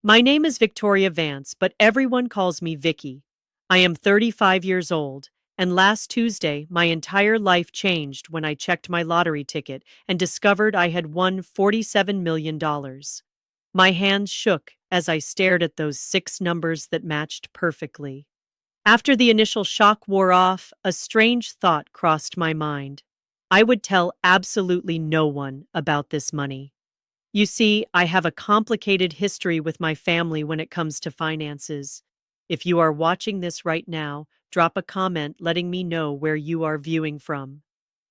My name is Victoria Vance, but everyone calls me Vicky. I am 35 years old, and last Tuesday my entire life changed when I checked my lottery ticket and discovered I had won $47 million. My hands shook as I stared at those six numbers that matched perfectly. After the initial shock wore off, a strange thought crossed my mind. I would tell absolutely no one about this money. You see, I have a complicated history with my family when it comes to finances. If you are watching this right now, drop a comment letting me know where you are viewing from.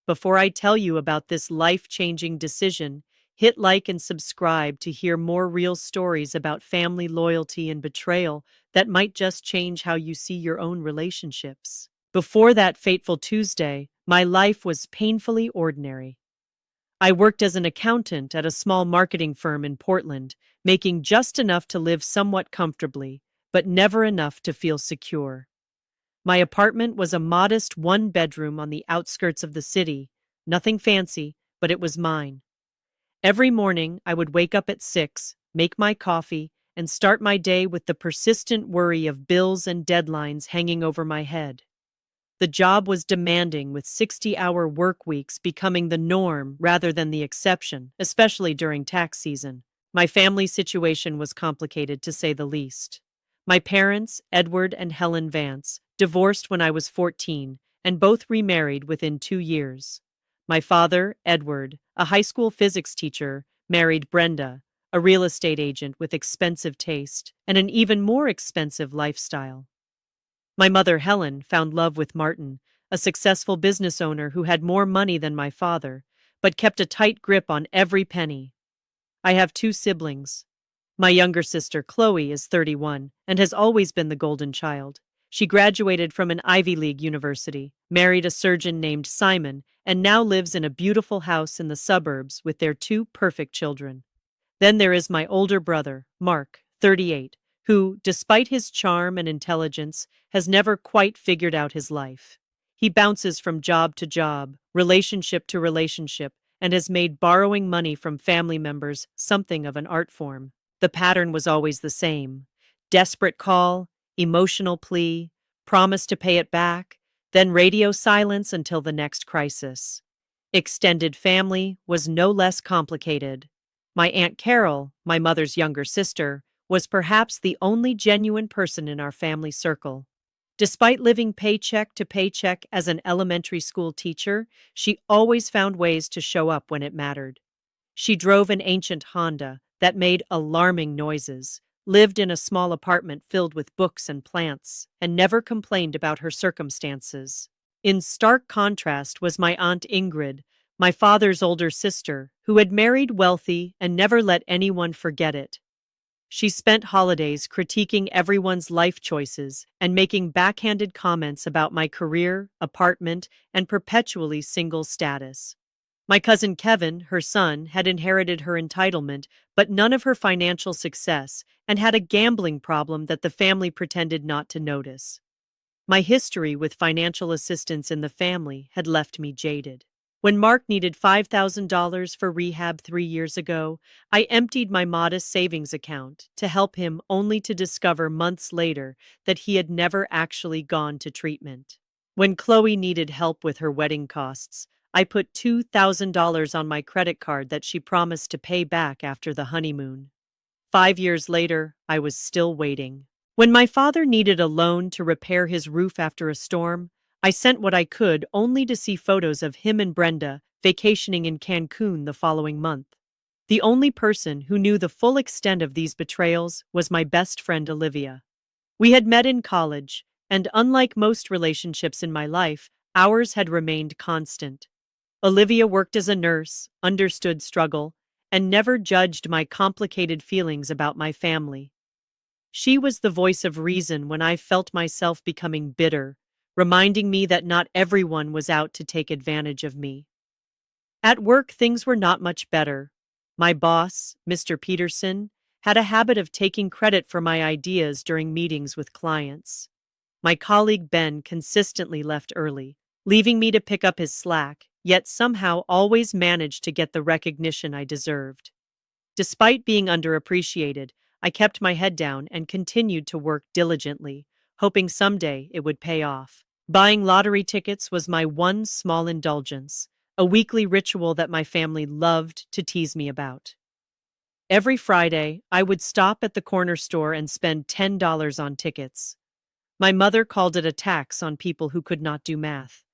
Before I tell you about this life changing decision, hit like and subscribe to hear more real stories about family loyalty and betrayal that might just change how you see your own relationships. Before that fateful Tuesday, my life was painfully ordinary. I worked as an accountant at a small marketing firm in Portland, making just enough to live somewhat comfortably, but never enough to feel secure. My apartment was a modest one-bedroom on the outskirts of the city, nothing fancy, but it was mine. Every morning, I would wake up at 6, make my coffee, and start my day with the persistent worry of bills and deadlines hanging over my head. The job was demanding, with 60-hour work weeks becoming the norm rather than the exception, especially during tax season. My family situation was complicated, to say the least. My parents, Edward and Helen Vance, divorced when I was 14, and both remarried within 2 years. My father, Edward, a high school physics teacher, married Brenda, a real estate agent with expensive taste and an even more expensive lifestyle. My mother, Helen, found love with Martin, a successful business owner who had more money than my father, but kept a tight grip on every penny. I have two siblings. My younger sister, Chloe, is 31 and has always been the golden child. She graduated from an Ivy League university, married a surgeon named Simon, and now lives in a beautiful house in the suburbs with their two perfect children. Then there is my older brother, Mark, 38, who, despite his charm and intelligence, has never quite figured out his life. He bounces from job to job, relationship to relationship, and has made borrowing money from family members something of an art form. The pattern was always the same: desperate call, emotional plea, promise to pay it back, then radio silence until the next crisis. Extended family was no less complicated. My Aunt Carol, my mother's younger sister, was perhaps the only genuine person in our family circle. Despite living paycheck to paycheck as an elementary school teacher, she always found ways to show up when it mattered. She drove an ancient Honda that made alarming noises, lived in a small apartment filled with books and plants, and never complained about her circumstances. In stark contrast was my Aunt Ingrid, my father's older sister, who had married wealthy and never let anyone forget it. She spent holidays critiquing everyone's life choices and making backhanded comments about my career, apartment, and perpetually single status. My cousin Kevin, her son, had inherited her entitlement, but none of her financial success, and had a gambling problem that the family pretended not to notice. My history with financial assistance in the family had left me jaded. When Mark needed $5,000 for rehab 3 years ago, I emptied my modest savings account to help him, only to discover months later that he had never actually gone to treatment. When Chloe needed help with her wedding costs, I put $2,000 on my credit card that she promised to pay back after the honeymoon. 5 years later, I was still waiting. When my father needed a loan to repair his roof after a storm, I sent what I could, only to see photos of him and Brenda vacationing in Cancun the following month. The only person who knew the full extent of these betrayals was my best friend Olivia. We had met in college, and unlike most relationships in my life, ours had remained constant. Olivia worked as a nurse, understood struggle, and never judged my complicated feelings about my family. She was the voice of reason when I felt myself becoming bitter, reminding me that not everyone was out to take advantage of me. At work, things were not much better. My boss, Mr. Peterson, had a habit of taking credit for my ideas during meetings with clients. My colleague Ben consistently left early, leaving me to pick up his slack, yet somehow always managed to get the recognition I deserved. Despite being underappreciated, I kept my head down and continued to work diligently, hoping someday it would pay off. Buying lottery tickets was my one small indulgence, a weekly ritual that my family loved to tease me about. Every Friday, I would stop at the corner store and spend $10 on tickets. My mother called it a tax on people who could not do math.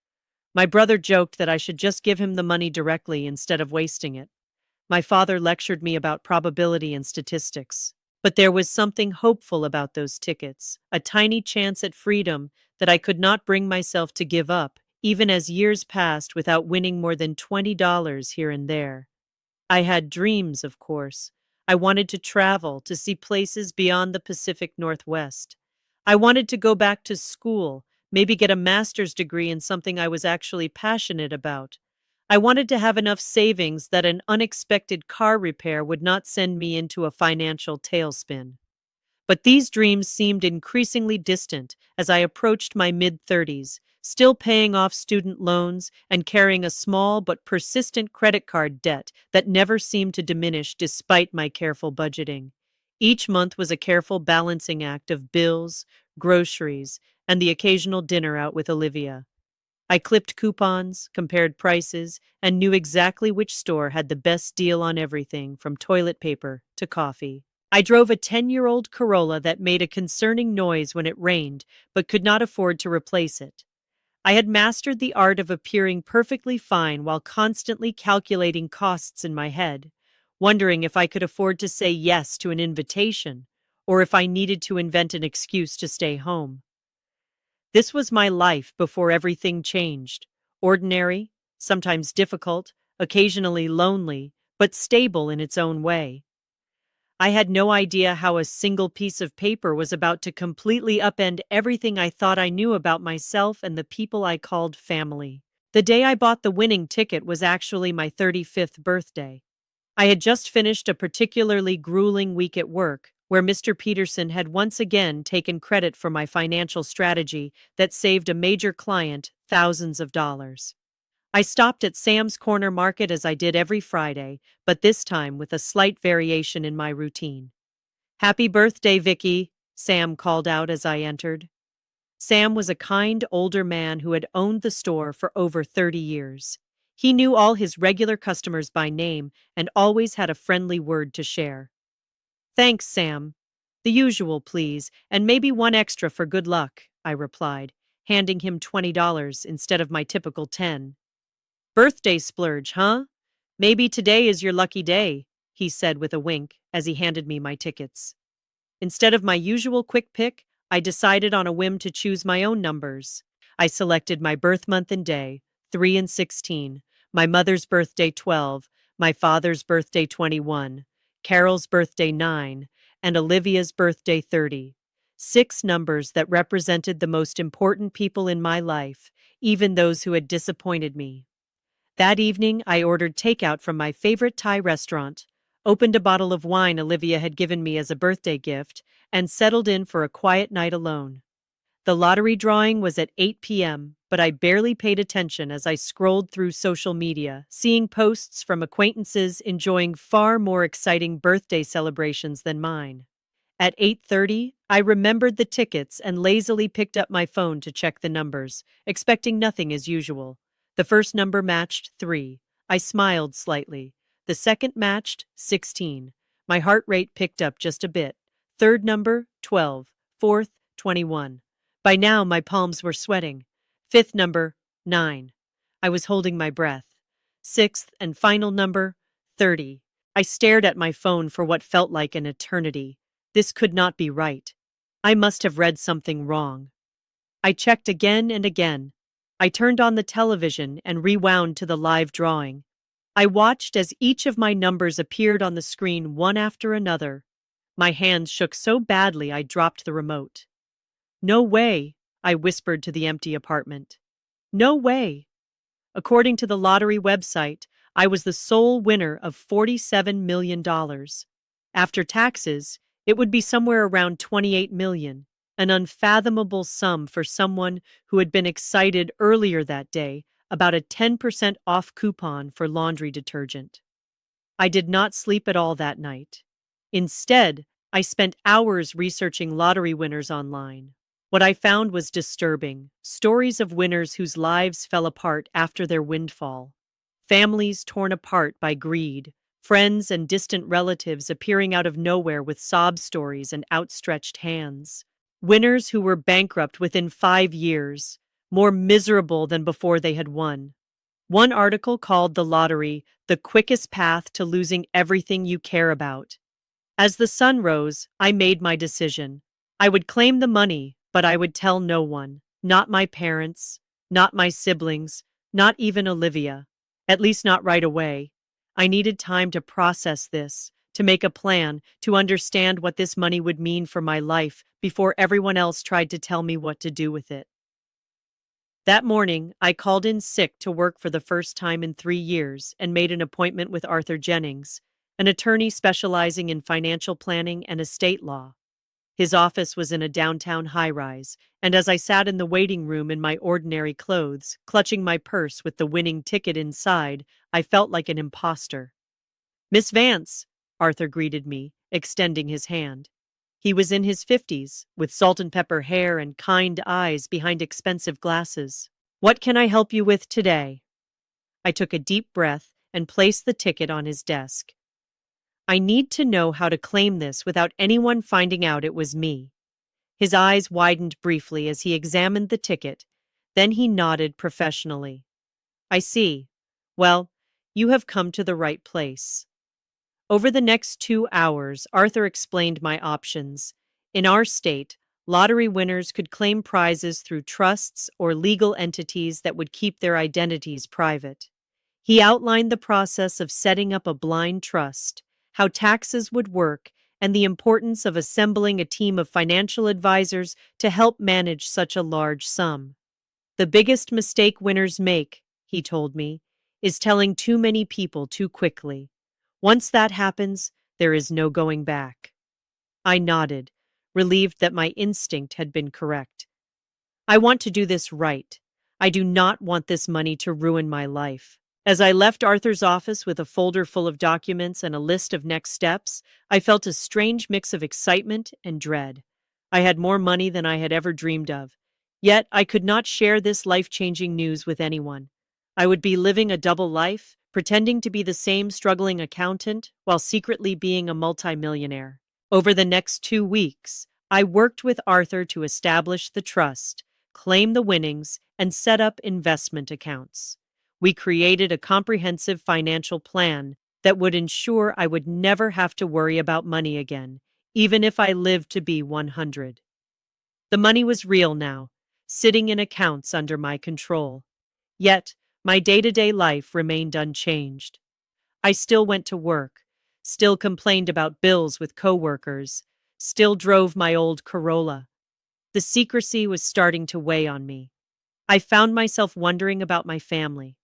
My brother joked that I should just give him the money directly instead of wasting it. My father lectured me about probability and statistics. But there was something hopeful about those tickets, a tiny chance at freedom that I could not bring myself to give up, even as years passed without winning more than $20 here and there. I had dreams, of course. I wanted to travel, to see places beyond the Pacific Northwest. I wanted to go back to school, maybe get a master's degree in something I was actually passionate about. I wanted to have enough savings that an unexpected car repair would not send me into a financial tailspin. But these dreams seemed increasingly distant as I approached my mid-30s, still paying off student loans and carrying a small but persistent credit card debt that never seemed to diminish despite my careful budgeting. Each month was a careful balancing act of bills, groceries, and the occasional dinner out with Olivia. I clipped coupons, compared prices, and knew exactly which store had the best deal on everything from toilet paper to coffee. I drove a 10-year-old Corolla that made a concerning noise when it rained, but could not afford to replace it. I had mastered the art of appearing perfectly fine while constantly calculating costs in my head, wondering if I could afford to say yes to an invitation, or if I needed to invent an excuse to stay home. This was my life before everything changed. Ordinary, sometimes difficult, occasionally lonely, but stable in its own way. I had no idea how a single piece of paper was about to completely upend everything I thought I knew about myself and the people I called family. The day I bought the winning ticket was actually my 35th birthday. I had just finished a particularly grueling week at work, where Mr. Peterson had once again taken credit for my financial strategy that saved a major client thousands of dollars. I stopped at Sam's Corner Market as I did every Friday, but this time with a slight variation in my routine. "Happy birthday, Vicky," Sam called out as I entered. Sam was a kind older man who had owned the store for over 30 years. He knew all his regular customers by name and always had a friendly word to share. "Thanks, Sam. The usual, please, and maybe one extra for good luck," I replied, handing him $20 instead of my typical 10. "Birthday splurge, huh? Maybe today is your lucky day," he said with a wink as he handed me my tickets. Instead of my usual quick pick, I decided on a whim to choose my own numbers. I selected my birth month and day, 3 and 16, my mother's birthday 12, my father's birthday 21, Carol's birthday 9, and Olivia's birthday 30. 6 numbers that represented the most important people in my life, even those who had disappointed me. That evening, I ordered takeout from my favorite Thai restaurant, opened a bottle of wine Olivia had given me as a birthday gift, and settled in for a quiet night alone. The lottery drawing was at 8 p.m., but I barely paid attention as I scrolled through social media, seeing posts from acquaintances enjoying far more exciting birthday celebrations than mine. At 8:30, I remembered the tickets and lazily picked up my phone to check the numbers, expecting nothing as usual. The first number matched 3. I smiled slightly. The second matched 16. My heart rate picked up just a bit. Third number 12. Fourth 21. By now my palms were sweating. Fifth number 9. I was holding my breath. Sixth and final number 30. I stared at my phone for what felt like an eternity. This could not be right. I must have read something wrong. I checked again and again. I turned on the television and rewound to the live drawing. I watched as each of my numbers appeared on the screen one after another. My hands shook so badly I dropped the remote. "No way," I whispered to the empty apartment. "No way." According to the lottery website, I was the sole winner of $47 million. After taxes, it would be somewhere around 28 million, an unfathomable sum for someone who had been excited earlier that day about a 10% off coupon for laundry detergent. I did not sleep at all that night. Instead, I spent hours researching lottery winners online. What I found was disturbing stories of winners whose lives fell apart after their windfall, families torn apart by greed, friends and distant relatives appearing out of nowhere with sob stories and outstretched hands, winners who were bankrupt within 5 years, more miserable than before they had won. One article called the lottery the quickest path to losing everything you care about. As the sun rose, I made my decision. I would claim the money, but I would tell no one. Not my parents, not my siblings, not even Olivia. At least not right away. I needed time to process this, to make a plan, to understand what this money would mean for my life before everyone else tried to tell me what to do with it. That morning, I called in sick to work for the first time in 3 years and made an appointment with Arthur Jennings, an attorney specializing in financial planning and estate law. His office was in a downtown high rise, and as I sat in the waiting room in my ordinary clothes, clutching my purse with the winning ticket inside, I felt like an imposter. "Miss Vance," Arthur greeted me, extending his hand. He was in his 50s, with salt and pepper hair and kind eyes behind expensive glasses. "What can I help you with today?" I took a deep breath and placed the ticket on his desk. I need to know how to claim this without anyone finding out it was me. His eyes widened briefly as he examined the ticket, then he nodded professionally. "I see. Well, you have come to the right place." Over the next 2 hours, Arthur explained my options. In our state, lottery winners could claim prizes through trusts or legal entities that would keep their identities private. He outlined the process of setting up a blind trust, how taxes would work, and the importance of assembling a team of financial advisors to help manage such a large sum. "The biggest mistake winners make," he told me, "is telling too many people too quickly. Once that happens, there is no going back." I nodded, relieved that my instinct had been correct. "I want to do this right. I do not want this money to ruin my life." As I left Arthur's office with a folder full of documents and a list of next steps, I felt a strange mix of excitement and dread. I had more money than I had ever dreamed of. Yet I could not share this life-changing news with anyone. I would be living a double life, pretending to be the same struggling accountant while secretly being a multimillionaire. Over the next 2 weeks, I worked with Arthur to establish the trust, claim the winnings, and set up investment accounts. We created a comprehensive financial plan that would ensure I would never have to worry about money again, even if I lived to be 100. The money was real now, sitting in accounts under my control. Yet, my day-to-day life remained unchanged. I still went to work, still complained about bills with coworkers, still drove my old Corolla. The secrecy was starting to weigh on me. I found myself wondering about my family.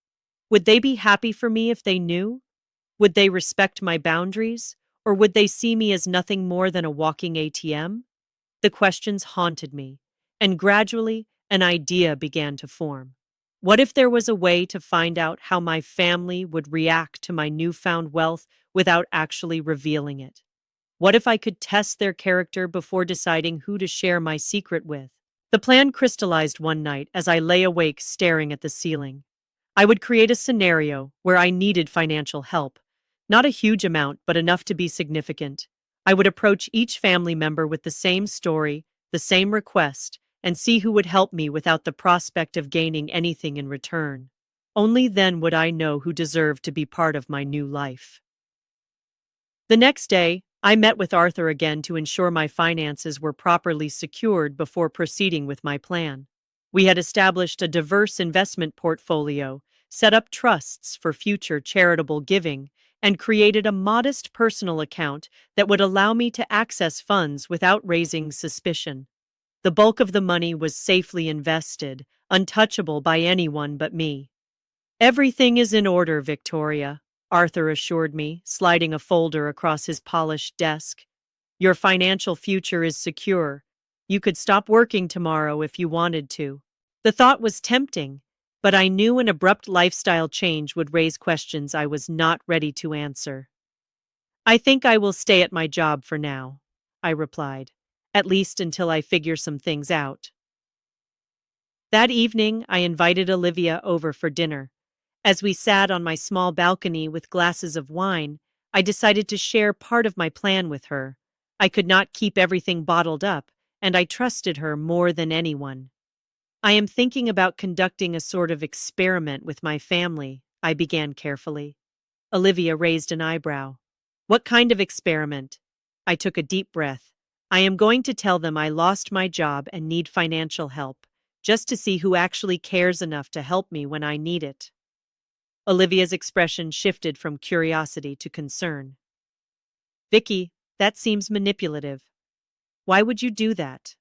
Would they be happy for me if they knew? Would they respect my boundaries? Or would they see me as nothing more than a walking ATM? The questions haunted me, and gradually an idea began to form. What if there was a way to find out how my family would react to my newfound wealth without actually revealing it? What if I could test their character before deciding who to share my secret with? The plan crystallized one night as I lay awake staring at the ceiling. I would create a scenario where I needed financial help. Not a huge amount, but enough to be significant. I would approach each family member with the same story, the same request, and see who would help me without the prospect of gaining anything in return. Only then would I know who deserved to be part of my new life. The next day, I met with Arthur again to ensure my finances were properly secured before proceeding with my plan. We had established a diverse investment portfolio, set up trusts for future charitable giving, and created a modest personal account that would allow me to access funds without raising suspicion. The bulk of the money was safely invested, untouchable by anyone but me. "Everything is in order, Victoria," Arthur assured me, sliding a folder across his polished desk. "Your financial future is secure. You could stop working tomorrow if you wanted to." The thought was tempting, but I knew an abrupt lifestyle change would raise questions I was not ready to answer. "I think I will stay at my job for now. I replied, at least until I figure some things out. That evening, I invited Olivia over for dinner. As we sat on my small balcony with glasses of wine, I decided to share part of my plan with her. I could not keep everything bottled up, and I trusted her more than anyone. I am thinking about conducting a sort of experiment with my family, I began carefully. Olivia raised an eyebrow. What kind of experiment? I took a deep breath. I am going to tell them I lost my job and need financial help, just to see who actually cares enough to help me when I need it. Olivia's expression shifted from curiosity to concern. Vicky, that seems manipulative. Why would you do that?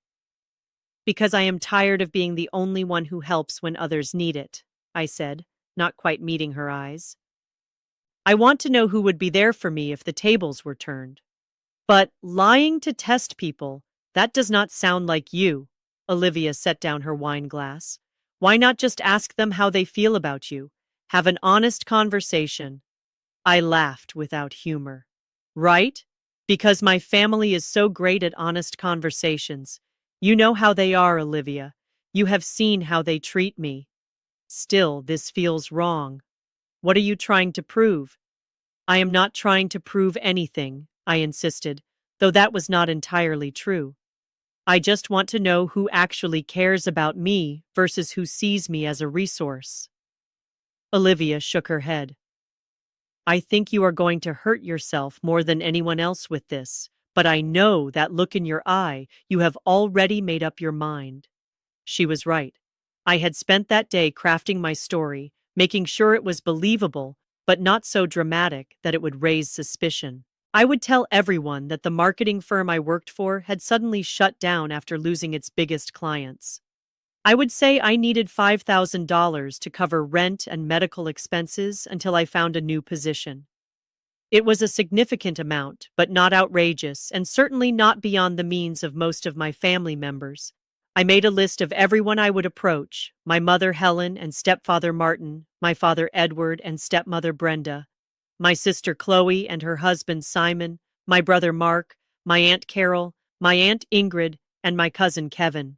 Because I am tired of being the only one who helps when others need it, I said, not quite meeting her eyes. I want to know who would be there for me if the tables were turned. But lying to test people, that does not sound like you. Olivia set down her wine glass. Why not just ask them how they feel about you? Have an honest conversation. I laughed without humor. Right? Because my family is so great at honest conversations. You know how they are, Olivia. You have seen how they treat me. Still, this feels wrong. What are you trying to prove? I am not trying to prove anything, I insisted, though that was not entirely true. I just want to know who actually cares about me versus who sees me as a resource. Olivia shook her head. I think you are going to hurt yourself more than anyone else with this, but I know that look in your eye, you have already made up your mind. She was right. I had spent that day crafting my story, making sure it was believable, but not so dramatic that it would raise suspicion. I would tell everyone that the marketing firm I worked for had suddenly shut down after losing its biggest clients. I would say I needed $5,000 to cover rent and medical expenses until I found a new position. It was a significant amount, but not outrageous, and certainly not beyond the means of most of my family members. I made a list of everyone I would approach: my mother Helen and stepfather Martin, my father Edward and stepmother Brenda, my sister Chloe and her husband Simon, my brother Mark, my aunt Carol, my aunt Ingrid, and my cousin Kevin.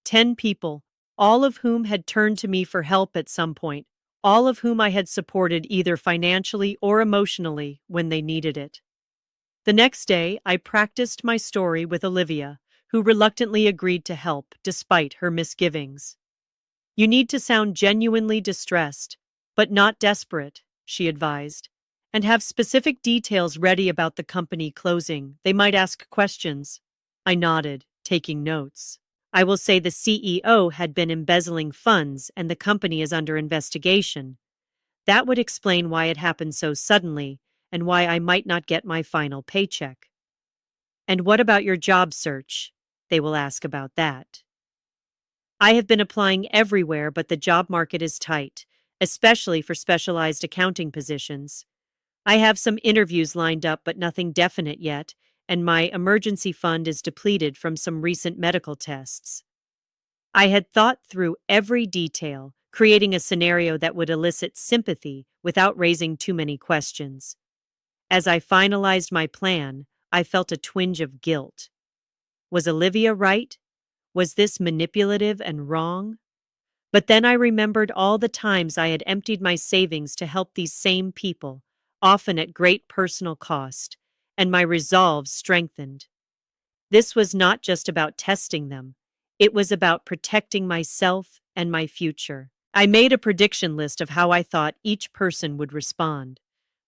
10 people, all of whom had turned to me for help at some point, all of whom I had supported either financially or emotionally when they needed it. The next day, I practiced my story with Olivia, who reluctantly agreed to help despite her misgivings. You need to sound genuinely distressed, but not desperate, she advised, and have specific details ready about the company closing. They might ask questions. I nodded, taking notes. I will say the CEO had been embezzling funds and the company is under investigation. That would explain why it happened so suddenly and why I might not get my final paycheck. And what about your job search? They will ask about that. I have been applying everywhere, but the job market is tight, especially for specialized accounting positions. I have some interviews lined up, but nothing definite yet, and my emergency fund is depleted from some recent medical tests. I had thought through every detail, creating a scenario that would elicit sympathy without raising too many questions. As I finalized my plan, I felt a twinge of guilt. Was Olivia right? Was this manipulative and wrong? But then I remembered all the times I had emptied my savings to help these same people, often at great personal cost, and my resolve strengthened. This was not just about testing them. It was about protecting myself and my future. I made a prediction list of how I thought each person would respond.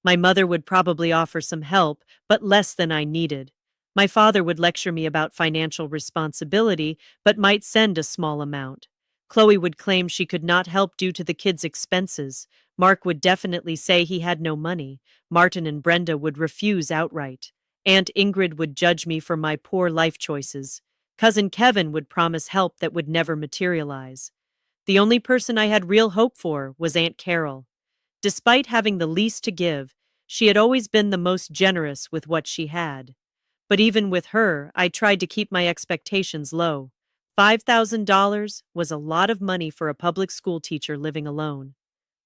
My mother would probably offer some help, but less than I needed. My father would lecture me about financial responsibility, but might send a small amount. Chloe would claim she could not help due to the kids' expenses. Mark would definitely say he had no money. Martin and Brenda would refuse outright. Aunt Ingrid would judge me for my poor life choices. Cousin Kevin would promise help that would never materialize. The only person I had real hope for was Aunt Carol. Despite having the least to give, she had always been the most generous with what she had. But even with her, I tried to keep my expectations low. $5,000 was a lot of money for a public school teacher living alone.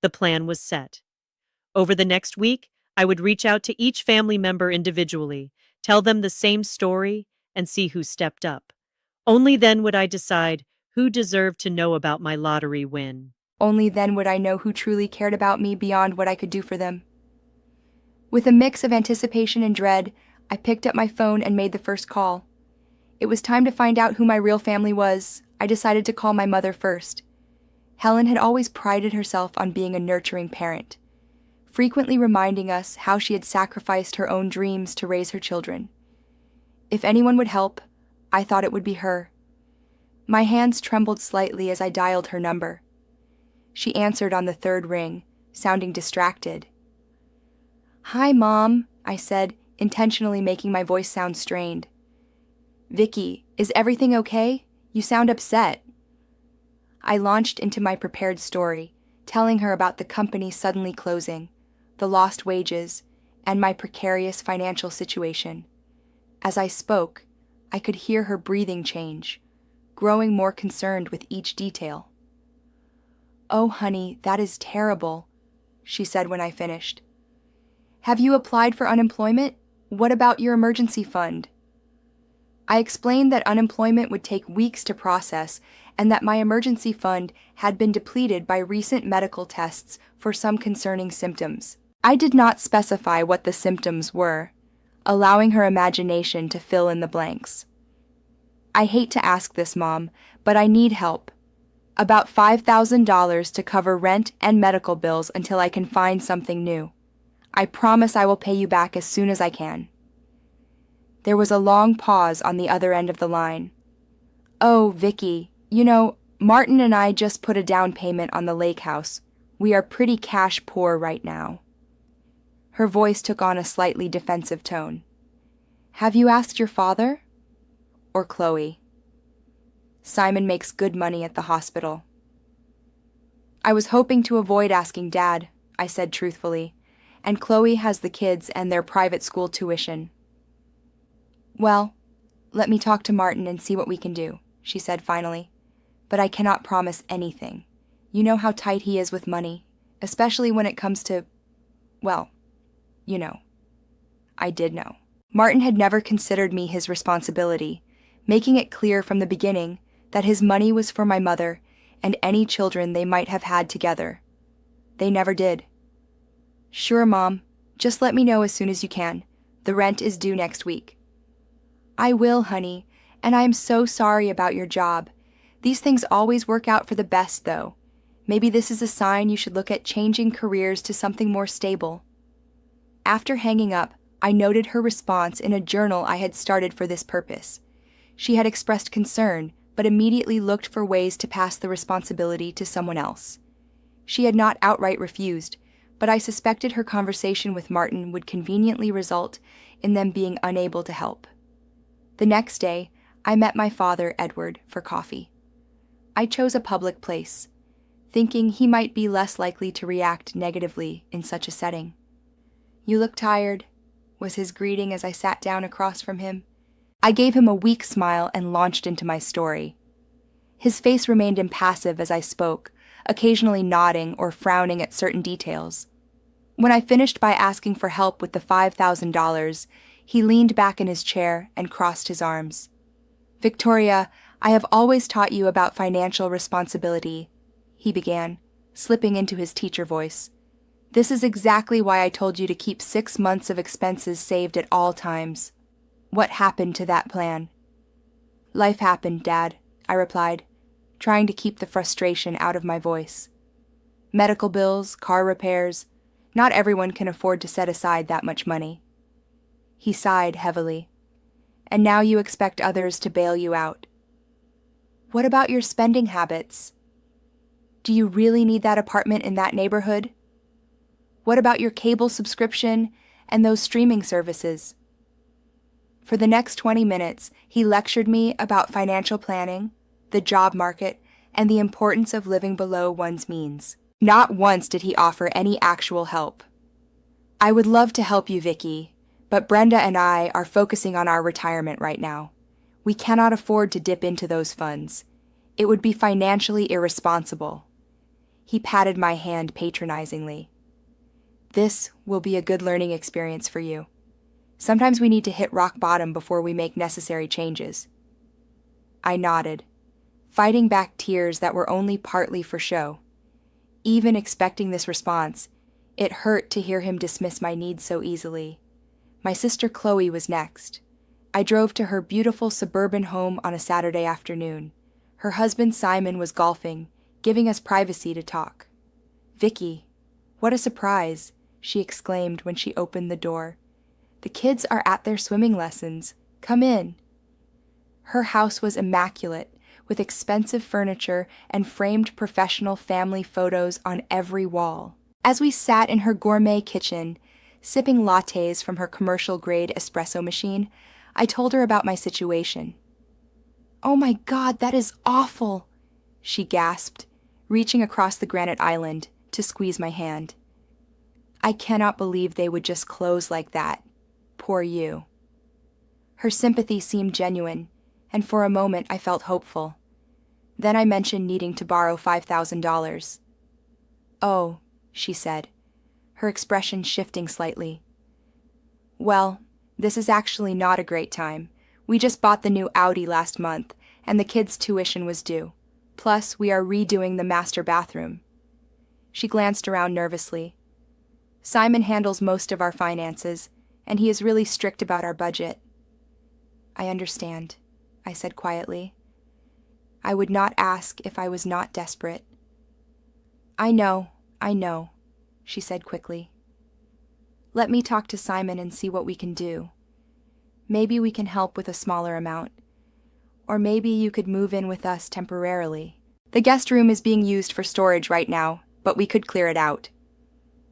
The plan was set. Over the next week, I would reach out to each family member individually, tell them the same story, and see who stepped up. Only then would I decide who deserved to know about my lottery win. Only then would I know who truly cared about me beyond what I could do for them. With a mix of anticipation and dread, I picked up my phone and made the first call. It was time to find out who my real family was. I decided to call my mother first. Helen had always prided herself on being a nurturing parent, frequently reminding us how she had sacrificed her own dreams to raise her children. If anyone would help, I thought it would be her. My hands trembled slightly as I dialed her number. She answered on the third ring, sounding distracted. "Hi, Mom," I said, intentionally making my voice sound strained. "Vicky, is everything okay? You sound upset." I launched into my prepared story, telling her about the company suddenly closing, the lost wages, and my precarious financial situation. As I spoke, I could hear her breathing change, growing more concerned with each detail. "Oh, honey, that is terrible," she said when I finished. "Have you applied for unemployment? What about your emergency fund?" I explained that unemployment would take weeks to process and that my emergency fund had been depleted by recent medical tests for some concerning symptoms. I did not specify what the symptoms were, allowing her imagination to fill in the blanks. "I hate to ask this, Mom, but I need help. About $5,000 to cover rent and medical bills until I can find something new. I promise I will pay you back as soon as I can." There was a long pause on the other end of the line. "Oh, Vicky, Martin and I just put a down payment on the lake house. We are pretty cash poor right now." Her voice took on a slightly defensive tone. "Have you asked your father? Or Chloe? Simon makes good money at the hospital." "I was hoping to avoid asking Dad," I said truthfully, "and Chloe has the kids and their private school tuition." "Well, let me talk to Martin and see what we can do," she said finally. "But I cannot promise anything. You know how tight he is with money, especially when it comes to, well, you know." I did know. Martin had never considered me his responsibility, making it clear from the beginning that his money was for my mother and any children they might have had together. They never did. "Sure, Mom. Just let me know as soon as you can. The rent is due next week." "I will, honey, and I am so sorry about your job. These things always work out for the best, though. Maybe this is a sign you should look at changing careers to something more stable." After hanging up, I noted her response in a journal I had started for this purpose. She had expressed concern, but immediately looked for ways to pass the responsibility to someone else. She had not outright refused, but I suspected her conversation with Martin would conveniently result in them being unable to help. The next day, I met my father, Edward, for coffee. I chose a public place, thinking he might be less likely to react negatively in such a setting. "You look tired," was his greeting as I sat down across from him. I gave him a weak smile and launched into my story. His face remained impassive as I spoke, occasionally nodding or frowning at certain details. When I finished by asking for help with the $5,000, he leaned back in his chair and crossed his arms. "Victoria, I have always taught you about financial responsibility," he began, slipping into his teacher voice. "This is exactly why I told you to keep 6 months of expenses saved at all times." What happened to that plan? "Life happened, Dad," I replied, trying to keep the frustration out of my voice. "Medical bills, car repairs. Not everyone can afford to set aside that much money." He sighed heavily. "And now you expect others to bail you out." "What about your spending habits? Do you really need that apartment in that neighborhood? What about your cable subscription and those streaming services?" For the next 20 minutes, he lectured me about financial planning, the job market, and the importance of living below one's means. Not once did he offer any actual help. "I would love to help you, Vicky, but Brenda and I are focusing on our retirement right now. We cannot afford to dip into those funds. It would be financially irresponsible." He patted my hand patronizingly. "This will be a good learning experience for you. Sometimes we need to hit rock bottom before we make necessary changes. I nodded, fighting back tears that were only partly for show. Even expecting this response, it hurt to hear him dismiss my needs so easily. My sister Chloe was next. I drove to her beautiful suburban home on a Saturday afternoon. Her husband Simon was golfing, giving us privacy to talk. "Vicky, what a surprise," she exclaimed when she opened the door. "The kids are at their swimming lessons. Come in." Her house was immaculate, with expensive furniture and framed professional family photos on every wall. As we sat in her gourmet kitchen, sipping lattes from her commercial-grade espresso machine, I told her about my situation. "Oh my God, that is awful," she gasped, reaching across the granite island to squeeze my hand. "I cannot believe they would just close like that. Poor you." Her sympathy seemed genuine, and for a moment I felt hopeful. Then I mentioned needing to borrow $5,000. "Oh," she said, her expression shifting slightly. "Well, this is actually not a great time. We just bought the new Audi last month, and the kids' tuition was due. Plus, we are redoing the master bathroom." She glanced around nervously. "Simon handles most of our finances, and he is really strict about our budget." "I understand," I said quietly. "I would not ask if I was not desperate." I know," she said quickly. "Let me talk to Simon and see what we can do. Maybe we can help with a smaller amount. Or maybe you could move in with us temporarily. The guest room is being used for storage right now, but we could clear it out."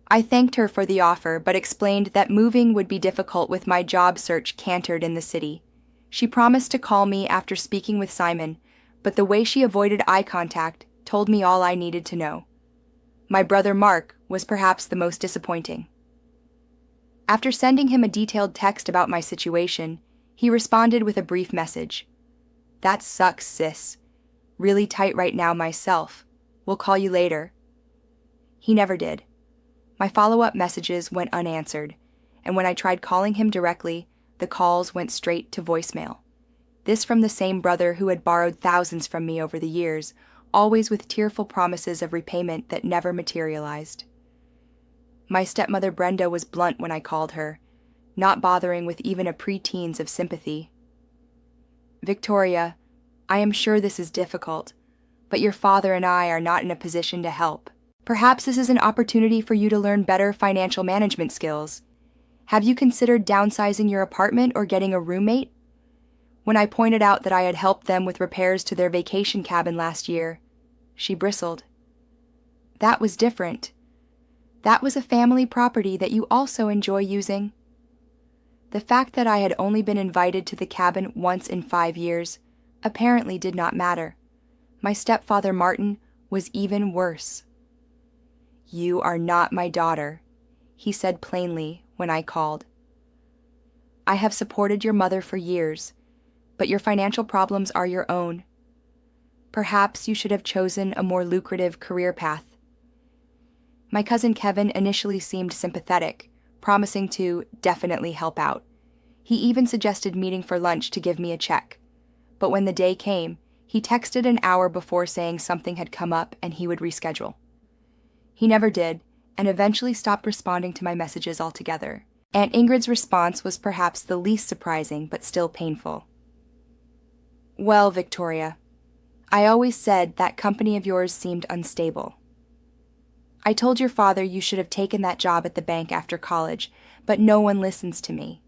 I thanked her for the offer, but explained that moving would be difficult with my job search cantered in the city. She promised to call me after speaking with Simon, but the way she avoided eye contact told me all I needed to know. My brother Mark was perhaps the most disappointing. After sending him a detailed text about my situation, he responded with a brief message. "That sucks, sis. Really tight right now myself. We'll call you later." He never did. My follow-up messages went unanswered, and when I tried calling him directly, the calls went straight to voicemail. This from the same brother who had borrowed thousands from me over the years, always with tearful promises of repayment that never materialized. My stepmother Brenda was blunt when I called her, not bothering with even a preteens of sympathy. "Victoria, I am sure this is difficult, but your father and I are not in a position to help. Perhaps this is an opportunity for you to learn better financial management skills. Have you considered downsizing your apartment or getting a roommate?" When I pointed out that I had helped them with repairs to their vacation cabin last year, she bristled. "That was different. That was a family property that you also enjoy using." The fact that I had only been invited to the cabin once in 5 years apparently did not matter. My stepfather Martin was even worse. "You are not my daughter," he said plainly when I called. "I have supported your mother for years, but your financial problems are your own. Perhaps you should have chosen a more lucrative career path." My cousin Kevin initially seemed sympathetic, promising to definitely help out. He even suggested meeting for lunch to give me a check. But when the day came, he texted an hour before saying something had come up and he would reschedule. He never did, and eventually stopped responding to my messages altogether. Aunt Ingrid's response was perhaps the least surprising, but still painful. "Well, Victoria, I always said that company of yours seemed unstable. I told your father you should have taken that job at the bank after college, but no one listens to me."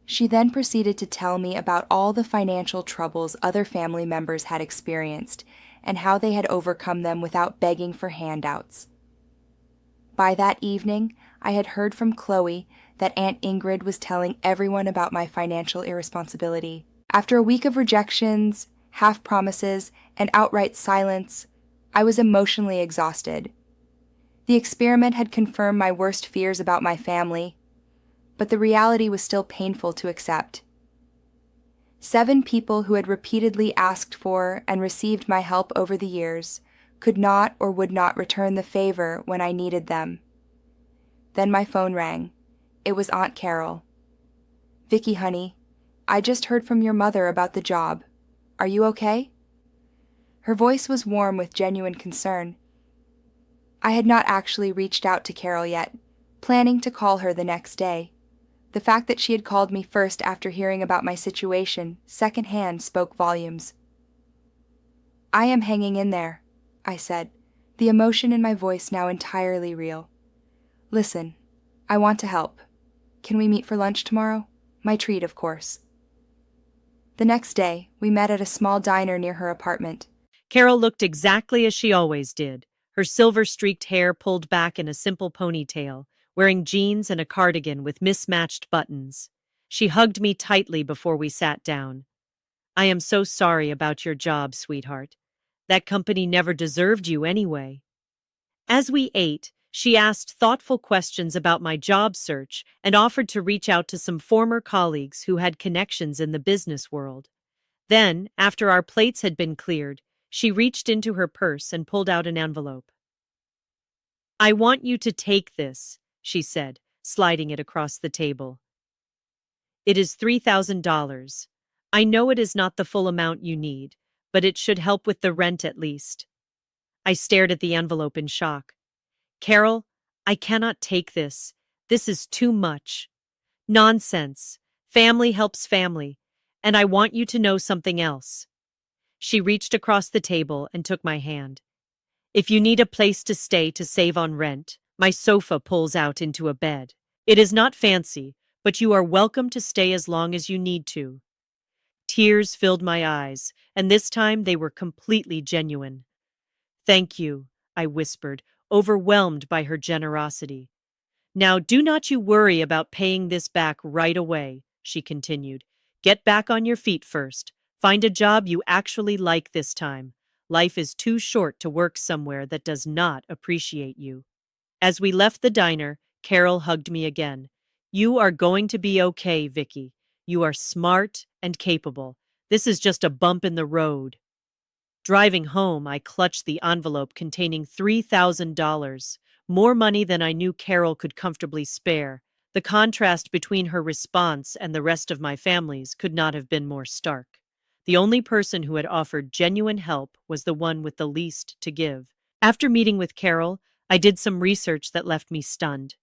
She then proceeded to tell me about all the financial troubles other family members had experienced and how they had overcome them without begging for handouts. By that evening, I had heard from Chloe that Aunt Ingrid was telling everyone about my financial irresponsibility. After a week of rejections, half-promises, and outright silence, I was emotionally exhausted. The experiment had confirmed my worst fears about my family, but the reality was still painful to accept. 7 people who had repeatedly asked for and received my help over the years could not or would not return the favor when I needed them. Then my phone rang. It was Aunt Carol. Vicky, honey, I just heard from your mother about the job. Are you okay? Her voice was warm with genuine concern. I had not actually reached out to Carol yet, planning to call her the next day. The fact that she had called me first after hearing about my situation, secondhand, spoke volumes. I am hanging in there, I said, the emotion in my voice now entirely real. Listen, I want to help. Can we meet for lunch tomorrow? My treat, of course. The next day, we met at a small diner near her apartment. Carol looked exactly as she always did, her silver-streaked hair pulled back in a simple ponytail, wearing jeans and a cardigan with mismatched buttons. She hugged me tightly before we sat down. I am so sorry about your job, sweetheart. That company never deserved you anyway. As we ate, she asked thoughtful questions about my job search and offered to reach out to some former colleagues who had connections in the business world. Then, after our plates had been cleared, she reached into her purse and pulled out an envelope. I want you to take this, she said, sliding it across the table. It is $3,000. I know it is not the full amount you need, but it should help with the rent at least. I stared at the envelope in shock. Carol, I cannot take this. This is too much. Nonsense. Family helps family. And I want you to know something else. She reached across the table and took my hand. If you need a place to stay to save on rent, my sofa pulls out into a bed. It is not fancy, but you are welcome to stay as long as you need to. Tears filled my eyes, and this time they were completely genuine. Thank you, I whispered, overwhelmed by her generosity. Now do not you worry about paying this back right away, she continued. Get back on your feet first. Find a job you actually like this time. Life is too short to work somewhere that does not appreciate you. As we left the diner, Carol hugged me again. You are going to be okay, Vicky. You are smart and capable. This is just a bump in the road. Driving home, I clutched the envelope containing $3,000, more money than I knew Carol could comfortably spare. The contrast between her response and the rest of my family's could not have been more stark. The only person who had offered genuine help was the one with the least to give. After meeting with Carol, I did some research that left me stunned.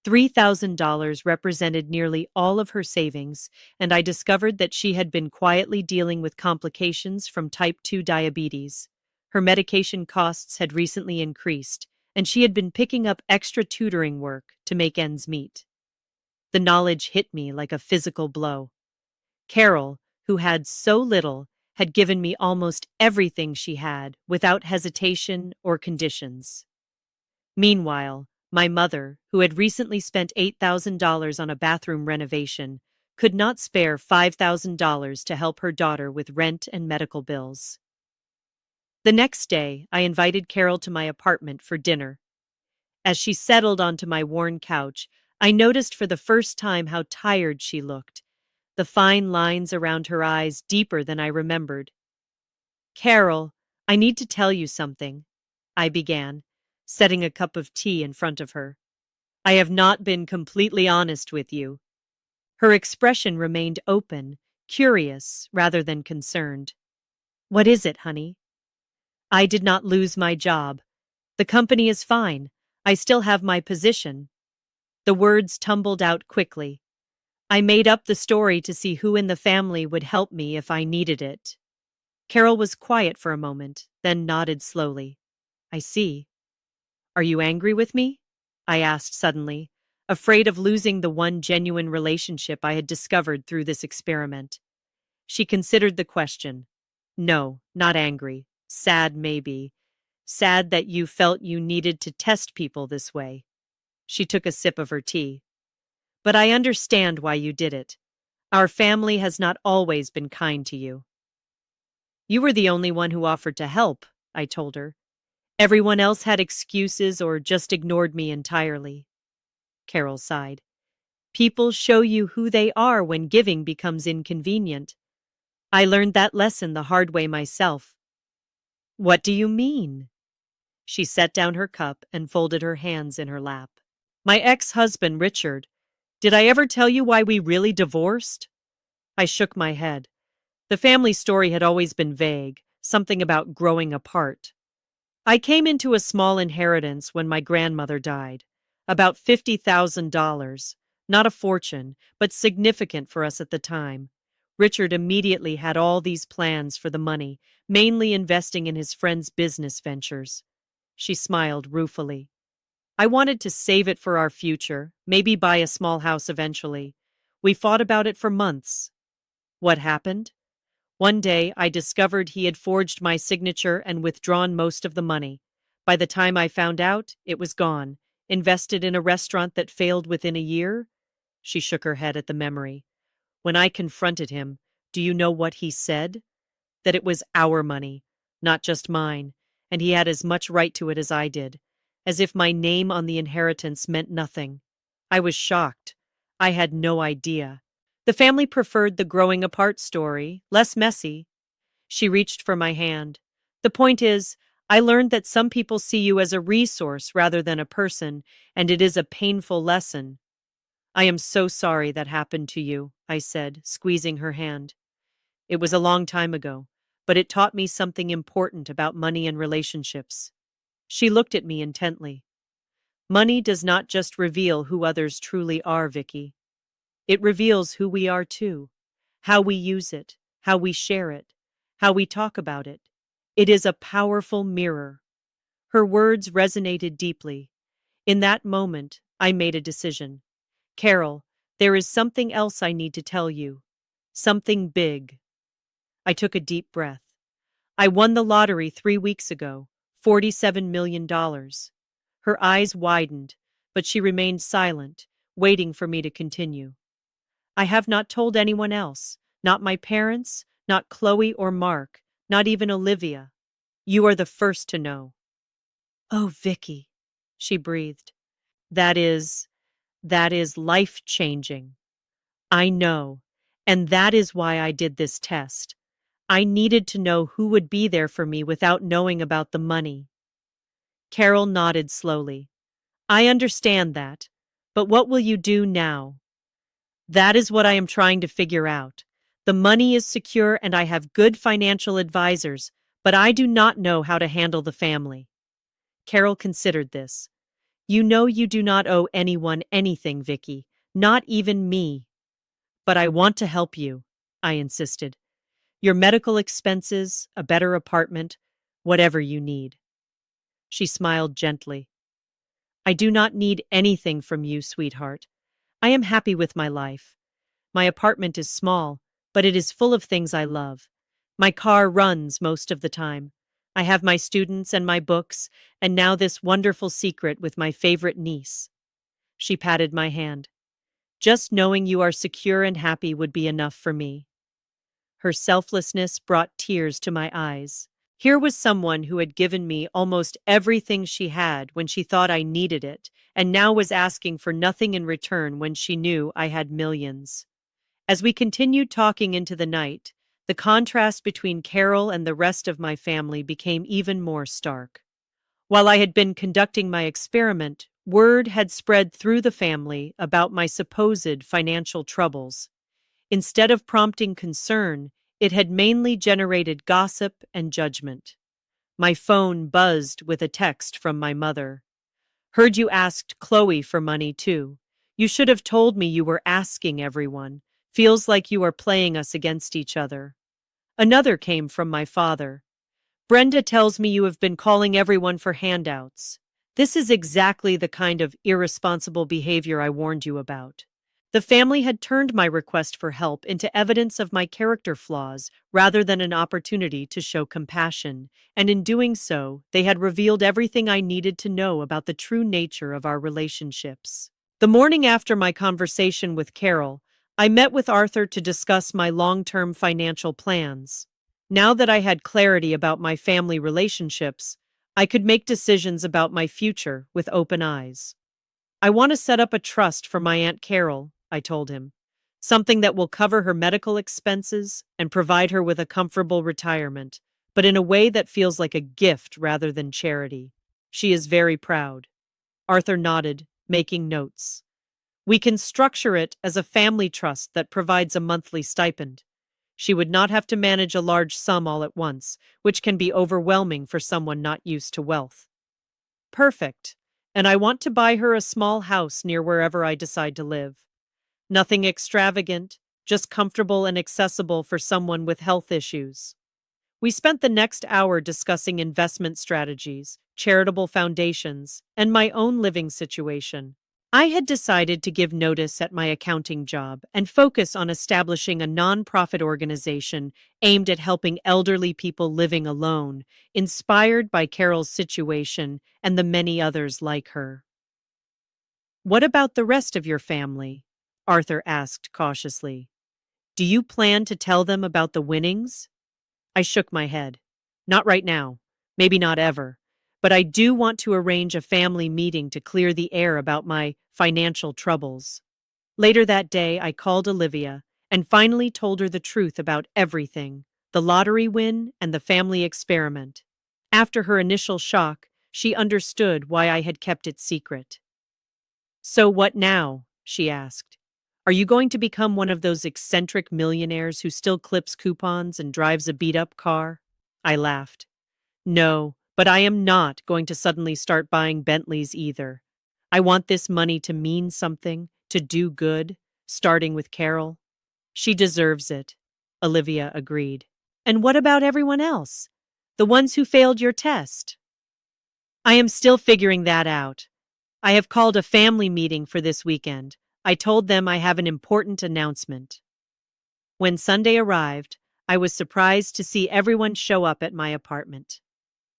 $3,000 represented nearly all of her savings, and I discovered that she had been quietly dealing with complications from type 2 diabetes. Her medication costs had recently increased, and she had been picking up extra tutoring work to make ends meet. The knowledge hit me like a physical blow. Carol, who had so little, had given me almost everything she had without hesitation or conditions. Meanwhile, my mother, who had recently spent $8,000 on a bathroom renovation, could not spare $5,000 to help her daughter with rent and medical bills. The next day, I invited Carol to my apartment for dinner. As she settled onto my worn couch, I noticed for the first time how tired she looked, the fine lines around her eyes deeper than I remembered. Carol, I need to tell you something, I began, setting a cup of tea in front of her. I have not been completely honest with you. Her expression remained open, curious rather than concerned. What is it, honey? I did not lose my job. The company is fine. I still have my position. The words tumbled out quickly. I made up the story to see who in the family would help me if I needed it. Carol was quiet for a moment, then nodded slowly. I see. Are you angry with me? I asked suddenly, afraid of losing the one genuine relationship I had discovered through this experiment. She considered the question. No, not angry. Sad, maybe. Sad that you felt you needed to test people this way. She took a sip of her tea. But I understand why you did it. Our family has not always been kind to you. You were the only one who offered to help, I told her. Everyone else had excuses or just ignored me entirely. Carol sighed. People show you who they are when giving becomes inconvenient. I learned that lesson the hard way myself. What do you mean? She set down her cup and folded her hands in her lap. My ex-husband, Richard, Did I ever tell you why we really divorced? I shook my head. The family story had always been vague, something about growing apart. I came into a small inheritance when my grandmother died. About $50,000. Not a fortune, but significant for us at the time. Richard immediately had all these plans for the money, mainly investing in his friend's business ventures. She smiled ruefully. I wanted to save it for our future, maybe buy a small house eventually. We fought about it for months. What happened? One day, I discovered he had forged my signature and withdrawn most of the money. By the time I found out, it was gone. Invested in a restaurant that failed within a year? She shook her head at the memory. When I confronted him, do you know what he said? That it was our money, not just mine, and he had as much right to it as I did, as if my name on the inheritance meant nothing. I was shocked. I had no idea. The family preferred the growing apart story, less messy. She reached for my hand. The point is, I learned that some people see you as a resource rather than a person, and it is a painful lesson. I am so sorry that happened to you, I said, squeezing her hand. It was a long time ago, but it taught me something important about money and relationships. She looked at me intently. Money does not just reveal who others truly are, Vicky. It reveals who we are too, how we use it, how we share it, how we talk about it. It is a powerful mirror. Her words resonated deeply. In that moment, I made a decision. Carol, there is something else I need to tell you. Something big. I took a deep breath. I won the lottery 3 weeks ago, $47 million. Her eyes widened, but she remained silent, waiting for me to continue. I have not told anyone else, not my parents, not Chloe or Mark, not even Olivia. You are the first to know. Oh, Vicky, she breathed. That is, that is life-changing. I know, and that is why I did this test. I needed to know who would be there for me without knowing about the money. Carol nodded slowly. I understand that, but what will you do now? That is what I am trying to figure out. The money is secure and I have good financial advisors, but I do not know how to handle the family. Carol considered this. You know you do not owe anyone anything, Vicky, not even me. But I want to help you, I insisted. Your medical expenses, a better apartment, whatever you need. She smiled gently. I do not need anything from you, sweetheart. I am happy with my life. My apartment is small, but it is full of things I love. My car runs most of the time. I have my students and my books, and now this wonderful secret with my favorite niece. She patted my hand. Just knowing you are secure and happy would be enough for me. Her selflessness brought tears to my eyes. Here was someone who had given me almost everything she had when she thought I needed it, and now was asking for nothing in return when she knew I had millions. As we continued talking into the night, the contrast between Carol and the rest of my family became even more stark. While I had been conducting my experiment, word had spread through the family about my supposed financial troubles. Instead of prompting concern, it had mainly generated gossip and judgment. My phone buzzed with a text from my mother. Heard you asked Chloe for money too. You should have told me you were asking everyone. Feels like you are playing us against each other. Another came from my father. Brenda tells me you have been calling everyone for handouts. This is exactly the kind of irresponsible behavior I warned you about. The family had turned my request for help into evidence of my character flaws rather than an opportunity to show compassion, and in doing so, they had revealed everything I needed to know about the true nature of our relationships. The morning after my conversation with Carol, I met with Arthur to discuss my long-term financial plans. Now that I had clarity about my family relationships, I could make decisions about my future with open eyes. I want to set up a trust for my Aunt Carol, I told him. Something that will cover her medical expenses and provide her with a comfortable retirement, but in a way that feels like a gift rather than charity. She is very proud. Arthur nodded, making notes. We can structure it as a family trust that provides a monthly stipend. She would not have to manage a large sum all at once, which can be overwhelming for someone not used to wealth. Perfect. And I want to buy her a small house near wherever I decide to live. Nothing extravagant, just comfortable and accessible for someone with health issues. We spent the next hour discussing investment strategies, charitable foundations, and my own living situation. I had decided to give notice at my accounting job and focus on establishing a nonprofit organization aimed at helping elderly people living alone, inspired by Carol's situation and the many others like her. What about the rest of your family? Arthur asked cautiously. Do you plan to tell them about the winnings? I shook my head. Not right now. Maybe not ever. But I do want to arrange a family meeting to clear the air about my financial troubles. Later that day, I called Olivia and finally told her the truth about everything, the lottery win and the family experiment. After her initial shock, she understood why I had kept it secret. So what now? She asked. Are you going to become one of those eccentric millionaires who still clips coupons and drives a beat-up car? I laughed. No, but I am not going to suddenly start buying Bentleys either. I want this money to mean something, to do good, starting with Carol. She deserves it, Olivia agreed. And what about everyone else? The ones who failed your test? I am still figuring that out. I have called a family meeting for this weekend. I told them I have an important announcement. When Sunday arrived, I was surprised to see everyone show up at my apartment.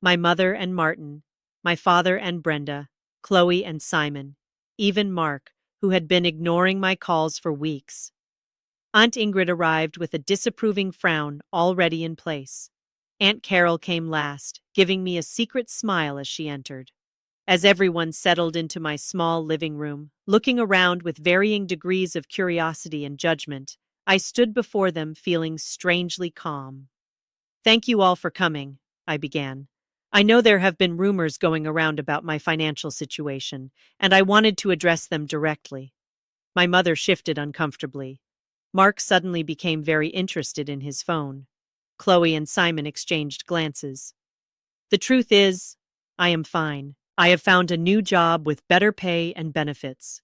My mother and Martin, my father and Brenda, Chloe and Simon, even Mark, who had been ignoring my calls for weeks. Aunt Ingrid arrived with a disapproving frown already in place. Aunt Carol came last, giving me a secret smile as she entered. As everyone settled into my small living room, looking around with varying degrees of curiosity and judgment, I stood before them feeling strangely calm. Thank you all for coming, I began. I know there have been rumors going around about my financial situation, and I wanted to address them directly. My mother shifted uncomfortably. Mark suddenly became very interested in his phone. Chloe and Simon exchanged glances. The truth is, I am fine. I have found a new job with better pay and benefits.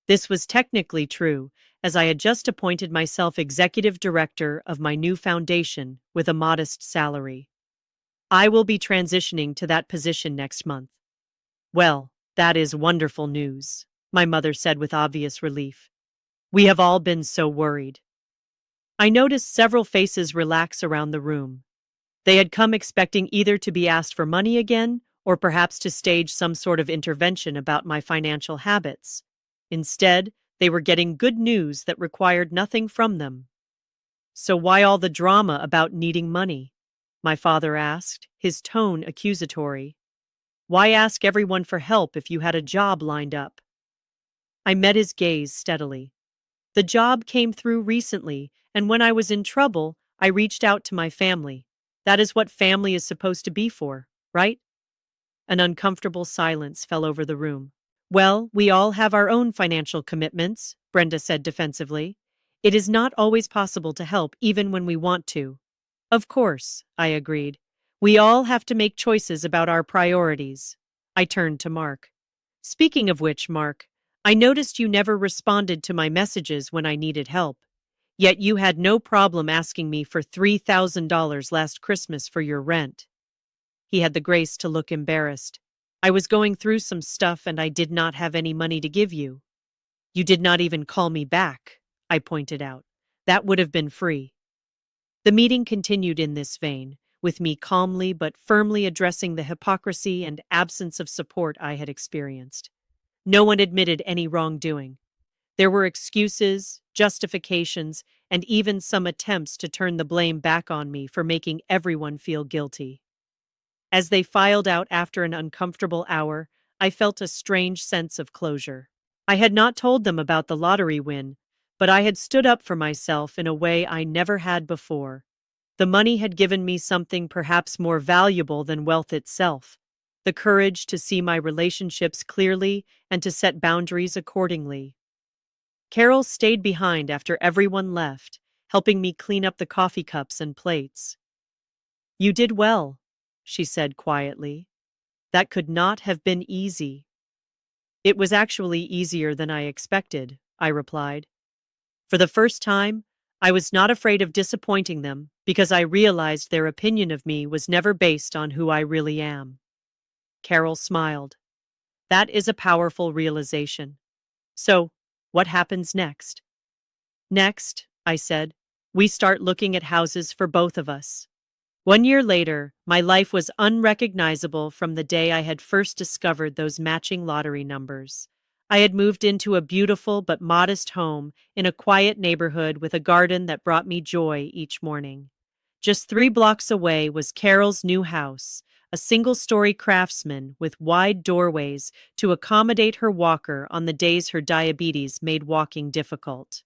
This was technically true, as I had just appointed myself executive director of my new foundation with a modest salary. I will be transitioning to that position next month. Well, that is wonderful news, my mother said with obvious relief. We have all been so worried. I noticed several faces relax around the room. They had come expecting either to be asked for money again or perhaps to stage some sort of intervention about my financial habits. Instead, they were getting good news that required nothing from them. So why all the drama about needing money? My father asked, his tone accusatory. Why ask everyone for help if you had a job lined up? I met his gaze steadily. The job came through recently, and when I was in trouble, I reached out to my family. That is what family is supposed to be for, right? An uncomfortable silence fell over the room. Well, we all have our own financial commitments, Brenda said defensively. It is not always possible to help even when we want to. Of course, I agreed. We all have to make choices about our priorities. I turned to Mark. Speaking of which, Mark, I noticed you never responded to my messages when I needed help. Yet you had no problem asking me for $3,000 last Christmas for your rent. He had the grace to look embarrassed. I was going through some stuff and I did not have any money to give you. You did not even call me back, I pointed out. That would have been free. The meeting continued in this vein, with me calmly but firmly addressing the hypocrisy and absence of support I had experienced. No one admitted any wrongdoing. There were excuses, justifications, and even some attempts to turn the blame back on me for making everyone feel guilty. As they filed out after an uncomfortable hour, I felt a strange sense of closure. I had not told them about the lottery win, but I had stood up for myself in a way I never had before. The money had given me something perhaps more valuable than wealth itself, the courage to see my relationships clearly and to set boundaries accordingly. Carol stayed behind after everyone left, helping me clean up the coffee cups and plates. You did well, she said quietly. That could not have been easy. It was actually easier than I expected, I replied. For the first time, I was not afraid of disappointing them because I realized their opinion of me was never based on who I really am. Carol smiled. That is a powerful realization. So, what happens next? Next, I said, we start looking at houses for both of us. 1 year later, my life was unrecognizable from the day I had first discovered those matching lottery numbers. I had moved into a beautiful but modest home in a quiet neighborhood with a garden that brought me joy each morning. Just 3 blocks away was Carol's new house, a single-story craftsman with wide doorways to accommodate her walker on the days her diabetes made walking difficult.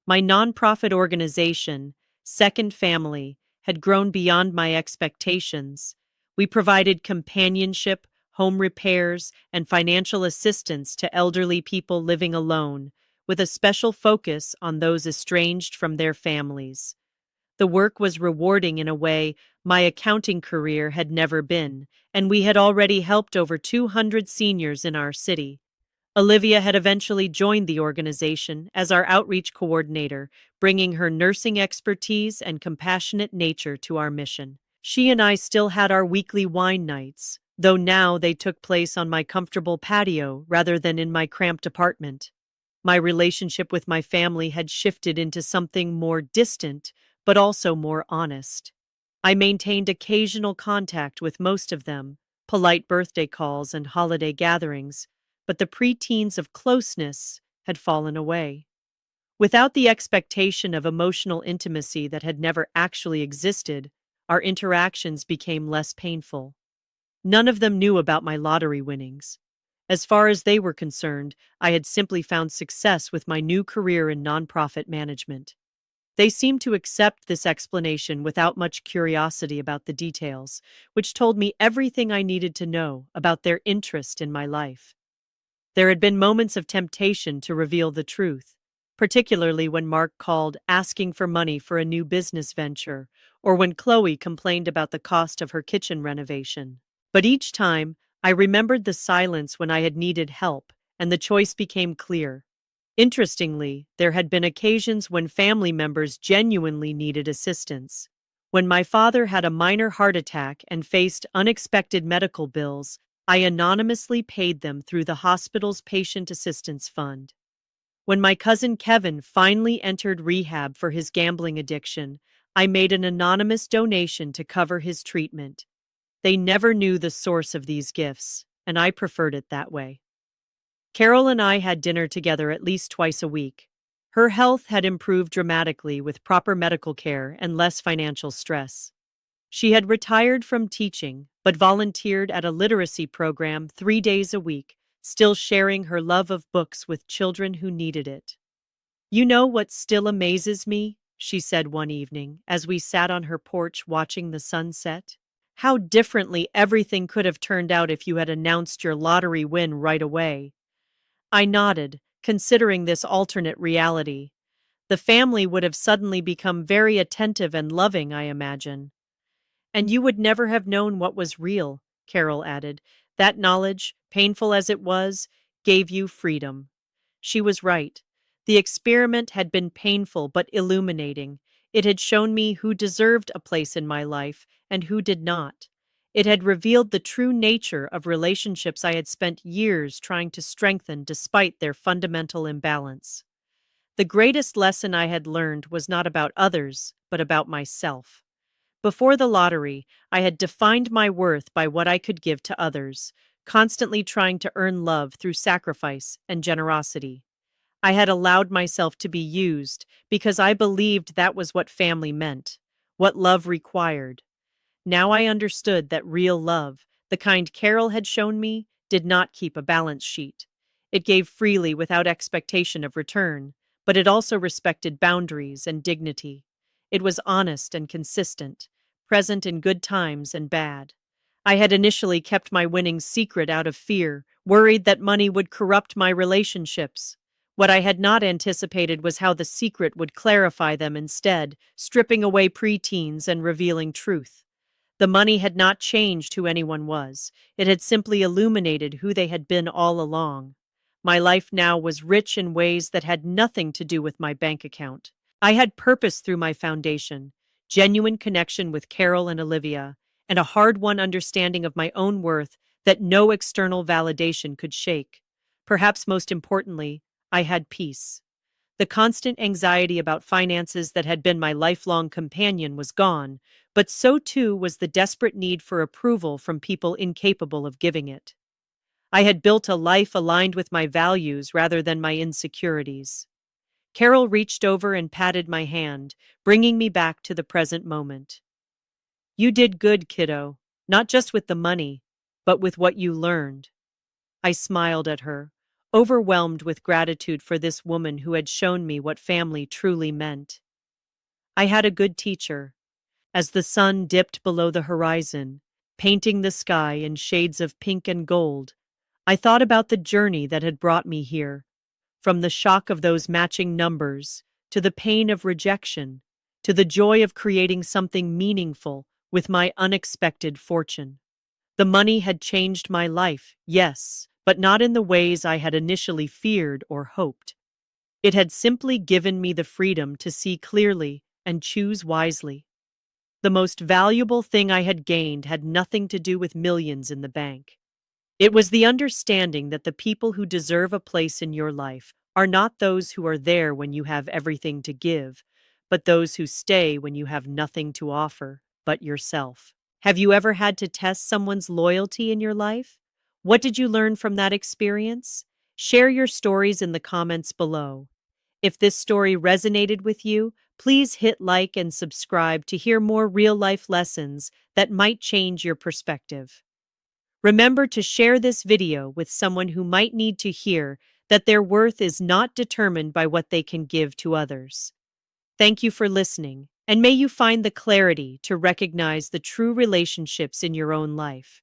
My nonprofit organization, Second Family, had grown beyond my expectations. We provided companionship, home repairs, and financial assistance to elderly people living alone, with a special focus on those estranged from their families. The work was rewarding in a way my accounting career had never been, and we had already helped over 200 seniors in our city. Olivia had eventually joined the organization as our outreach coordinator, bringing her nursing expertise and compassionate nature to our mission. She and I still had our weekly wine nights, though now they took place on my comfortable patio rather than in my cramped apartment. My relationship with my family had shifted into something more distant, but also more honest. I maintained occasional contact with most of them, polite birthday calls and holiday gatherings, but the preteens of closeness had fallen away. Without the expectation of emotional intimacy that had never actually existed, our interactions became less painful. None of them knew about my lottery winnings. As far as they were concerned, I had simply found success with my new career in nonprofit management. They seemed to accept this explanation without much curiosity about the details, which told me everything I needed to know about their interest in my life. There had been moments of temptation to reveal the truth, particularly when Mark called asking for money for a new business venture, or when Chloe complained about the cost of her kitchen renovation. But each time, I remembered the silence when I had needed help, and the choice became clear. Interestingly, there had been occasions when family members genuinely needed assistance. When my father had a minor heart attack and faced unexpected medical bills, I anonymously paid them through the hospital's patient assistance fund. When my cousin Kevin finally entered rehab for his gambling addiction, I made an anonymous donation to cover his treatment. They never knew the source of these gifts, and I preferred it that way. Carol and I had dinner together at least twice a week. Her health had improved dramatically with proper medical care and less financial stress. She had retired from teaching, but volunteered at a literacy program 3 days a week, still sharing her love of books with children who needed it. You know what still amazes me? She said one evening, as we sat on her porch watching the sunset. How differently everything could have turned out if you had announced your lottery win right away. I nodded, considering this alternate reality. The family would have suddenly become very attentive and loving, I imagine. And you would never have known what was real, Carol added. That knowledge, painful as it was, gave you freedom. She was right. The experiment had been painful but illuminating. It had shown me who deserved a place in my life and who did not. It had revealed the true nature of relationships I had spent years trying to strengthen despite their fundamental imbalance. The greatest lesson I had learned was not about others, but about myself. Before the lottery, I had defined my worth by what I could give to others, constantly trying to earn love through sacrifice and generosity. I had allowed myself to be used because I believed that was what family meant, what love required. Now I understood that real love, the kind Carol had shown me, did not keep a balance sheet. It gave freely without expectation of return, but it also respected boundaries and dignity. It was honest and consistent, present in good times and bad. I had initially kept my winnings secret out of fear, worried that money would corrupt my relationships. What I had not anticipated was how the secret would clarify them instead, stripping away preteens and revealing truth. The money had not changed who anyone was. It had simply illuminated who they had been all along. My life now was rich in ways that had nothing to do with my bank account. I had purpose through my foundation, genuine connection with Carol and Olivia, and a hard-won understanding of my own worth that no external validation could shake. Perhaps most importantly, I had peace. The constant anxiety about finances that had been my lifelong companion was gone, but so too was the desperate need for approval from people incapable of giving it. I had built a life aligned with my values rather than my insecurities. Carol reached over and patted my hand, bringing me back to the present moment. You did good, kiddo, not just with the money, but with what you learned. I smiled at her, overwhelmed with gratitude for this woman who had shown me what family truly meant. I had a good teacher. As the sun dipped below the horizon, painting the sky in shades of pink and gold, I thought about the journey that had brought me here, from the shock of those matching numbers, to the pain of rejection, to the joy of creating something meaningful with my unexpected fortune. The money had changed my life, yes, but not in the ways I had initially feared or hoped. It had simply given me the freedom to see clearly and choose wisely. The most valuable thing I had gained had nothing to do with millions in the bank. It was the understanding that the people who deserve a place in your life are not those who are there when you have everything to give, but those who stay when you have nothing to offer but yourself. Have you ever had to test someone's loyalty in your life? What did you learn from that experience? Share your stories in the comments below. If this story resonated with you, please hit like and subscribe to hear more real-life lessons that might change your perspective. Remember to share this video with someone who might need to hear that their worth is not determined by what they can give to others. Thank you for listening, and may you find the clarity to recognize the true relationships in your own life.